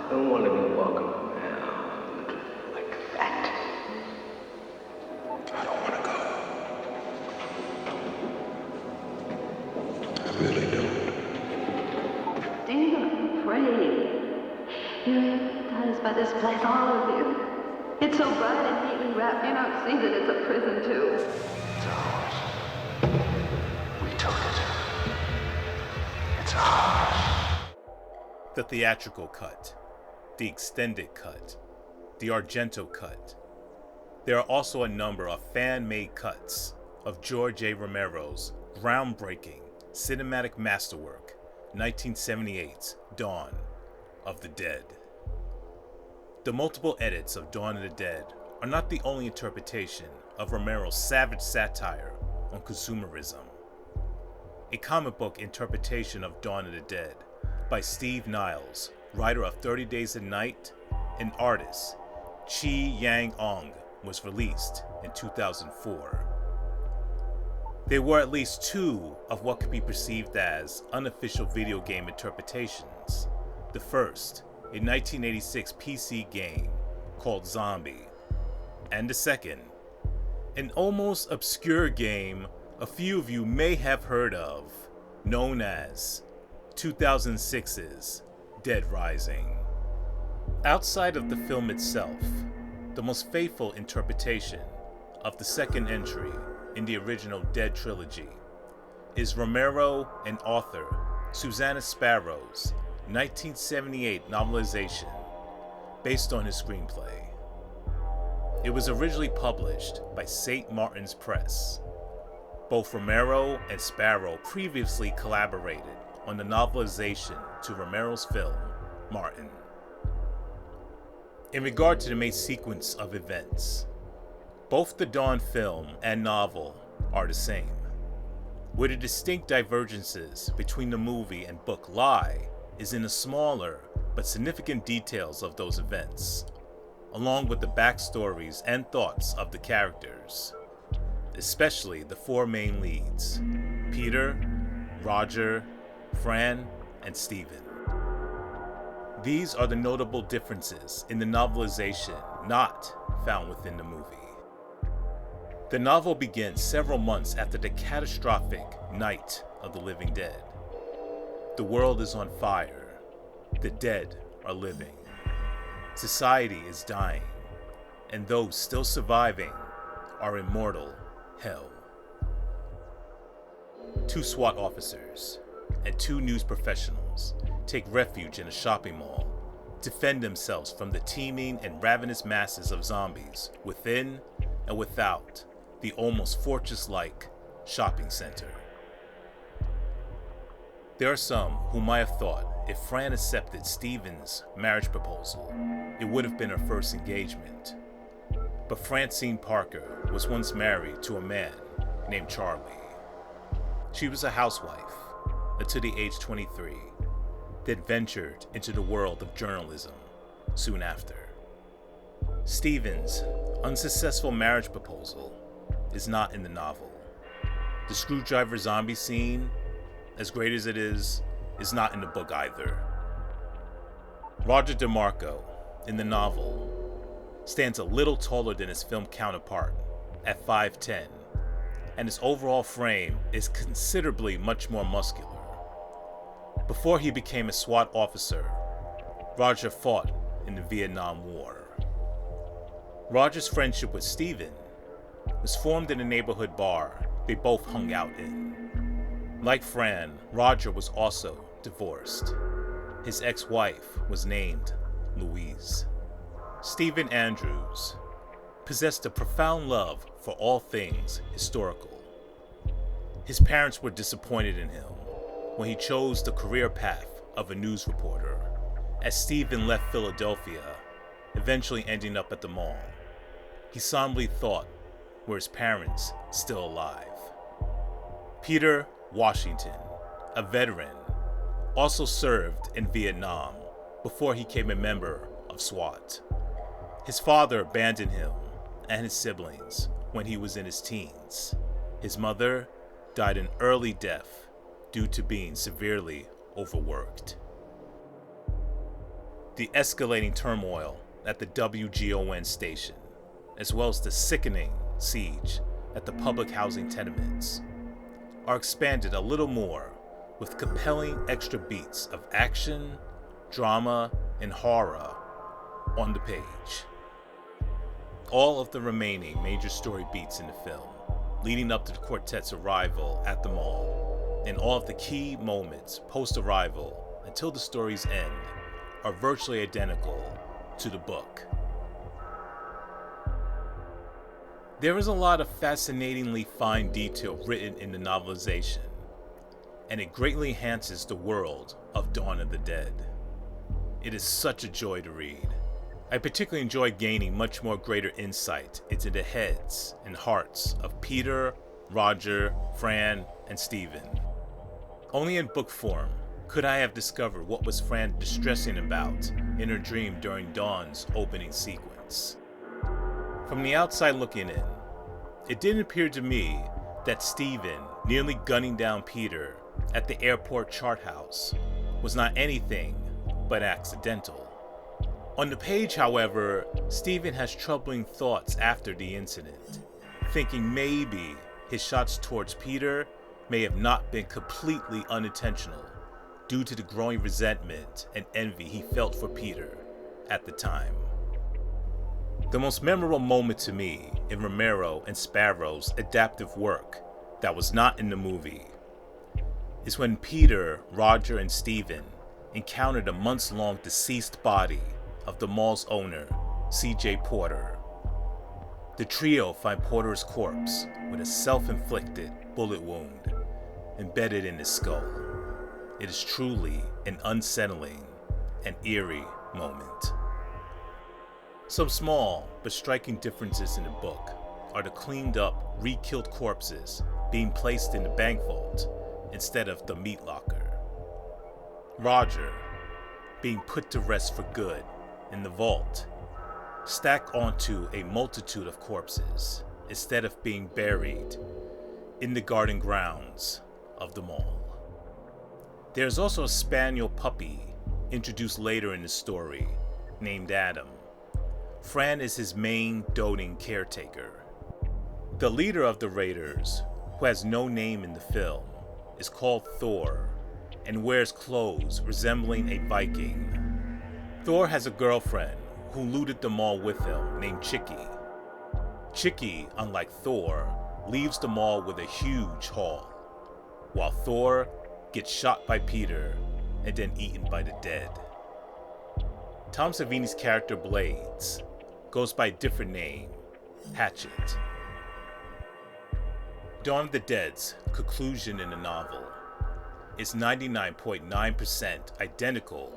Don't want to be walking around like that. I don't want to go. I really don't. Steve, I'm afraid. You're hypnotized by this place, all of you. It's so bright and neatly wrapped, you don't see that it's a prison, too. It's ours. We took it. It's ours. The theatrical cut, the extended cut, the Argento cut. There are also a number of fan-made cuts of George A. Romero's groundbreaking cinematic masterwork, 1978's Dawn of the Dead. The multiple edits of Dawn of the Dead are not the only interpretation of Romero's savage satire on consumerism. A comic book interpretation of Dawn of the Dead by Steve Niles, writer of 30 Days a Night, and artist Chi Yang-ong, was released in 2004. There were at least two of what could be perceived as unofficial video game interpretations. The first, a 1986 PC game called Zombie, and the second, an almost obscure game a few of you may have heard of, known as 2006's Dead Rising. Outside of the film itself, the most faithful interpretation of the second entry in the original Dead trilogy is Romero and author Susanna Sparrow's 1978 novelization based on his screenplay. It was originally published by St. Martin's Press. Both Romero and Sparrow previously collaborated on the novelization to Romero's film, Martin. In regard to the main sequence of events, both the Dawn film and novel are the same, where the distinct divergences between the movie and book lie is in the smaller but significant details of those events, along with the backstories and thoughts of the characters, especially the four main leads, Peter, Roger, Fran, and Steven. These are the notable differences in the novelization not found within the movie. The novel begins several months after the catastrophic Night of the Living Dead. The world is on fire. The dead are living. Society is dying, and those still surviving are in mortal hell. Two SWAT officers and two news professionals take refuge in a shopping mall to fend themselves from the teeming and ravenous masses of zombies within and without the almost fortress-like shopping center. There are some who might have thought if Fran accepted Steven's marriage proposal, it would have been her first engagement. But Francine Parker was once married to a man named Charlie. She was a housewife until the age 23, then ventured into the world of journalism soon after. Steven's unsuccessful marriage proposal is not in the novel. The screwdriver zombie scene, as great as it is not in the book either. Roger DeMarco, in the novel, stands a little taller than his film counterpart at 5'10", and his overall frame is considerably much more muscular. Before he became a SWAT officer, Roger fought in the Vietnam War. Roger's friendship with Steven was formed in a neighborhood bar they both hung out in. Like Fran, Roger was also divorced. His ex-wife was named Louise. Stephen Andrews possessed a profound love for all things historical. His parents were disappointed in him when he chose the career path of a news reporter, as Stephen left Philadelphia, eventually ending up at the mall. He somberly thought, were his parents still alive? Peter Washington, a veteran, also served in Vietnam before he became a member of SWAT. His father abandoned him and his siblings when he was in his teens. His mother died an early death due to being severely overworked. the escalating turmoil at the WGON station, as well as the sickening siege at the public housing tenements, are expanded a little more with compelling extra beats of action, drama, and horror on the page. All of the remaining major story beats in the film, leading up to the quartet's arrival at the mall, and all of the key moments post-arrival until the story's end, are virtually identical to the book. There is a lot of fascinatingly fine detail written in the novelization, and it greatly enhances the world of Dawn of the Dead. It is such a joy to read. I particularly enjoy gaining much more greater insight into the heads and hearts of Peter, Roger, Fran, and Steven. Only in book form could I have discovered what was Fran distressing about in her dream during Dawn's opening sequence. From the outside looking in, it didn't appear to me that Steven nearly gunning down Peter at the airport chart house was not anything but accidental. On the page, however, Steven has troubling thoughts after the incident, thinking maybe his shots towards Peter may have not been completely unintentional due to the growing resentment and envy he felt for Peter at the time. The most memorable moment to me in Romero and Sparrow's adaptive work that was not in the movie is when Peter, Roger, and Steven encountered a months-long deceased body of the mall's owner, C.J. Porter. The trio find Porter's corpse with a self-inflicted bullet wound embedded in his skull. It is truly an unsettling and eerie moment. Some small but striking differences in the book are the cleaned up, re-killed corpses being placed in the bank vault instead of the meat locker. Roger being put to rest for good in the vault, stacked onto a multitude of corpses instead of being buried in the garden grounds of the mall. There's also a spaniel puppy introduced later in the story named Adam. Fran is his main doting caretaker. The leader of the raiders, who has no name in the film, is called Thor and wears clothes resembling a Viking. Thor has a girlfriend who looted the mall with him named Chicky. Chicky, unlike Thor, leaves the mall with a huge haul, while Thor gets shot by Peter and then eaten by the dead. Tom Savini's character Blades goes by a different name, Hatchet. Dawn of the Dead's conclusion in the novel is 99.9% identical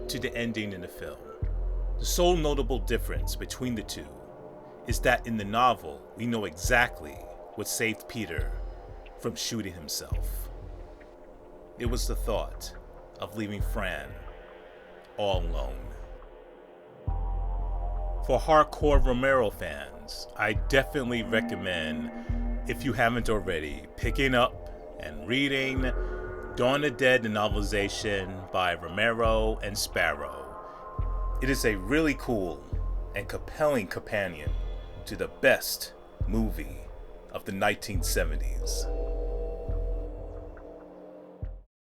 to the ending in the film. The sole notable difference between the two is that in the novel, we know exactly what saved Peter from shooting himself. It was the thought of leaving Fran all alone. For hardcore Romero fans, I definitely recommend, if you haven't already, picking up and reading Dawn of the Dead, the novelization by Romero and Sparrow. It is a really cool and compelling companion to the best movie of the 1970s.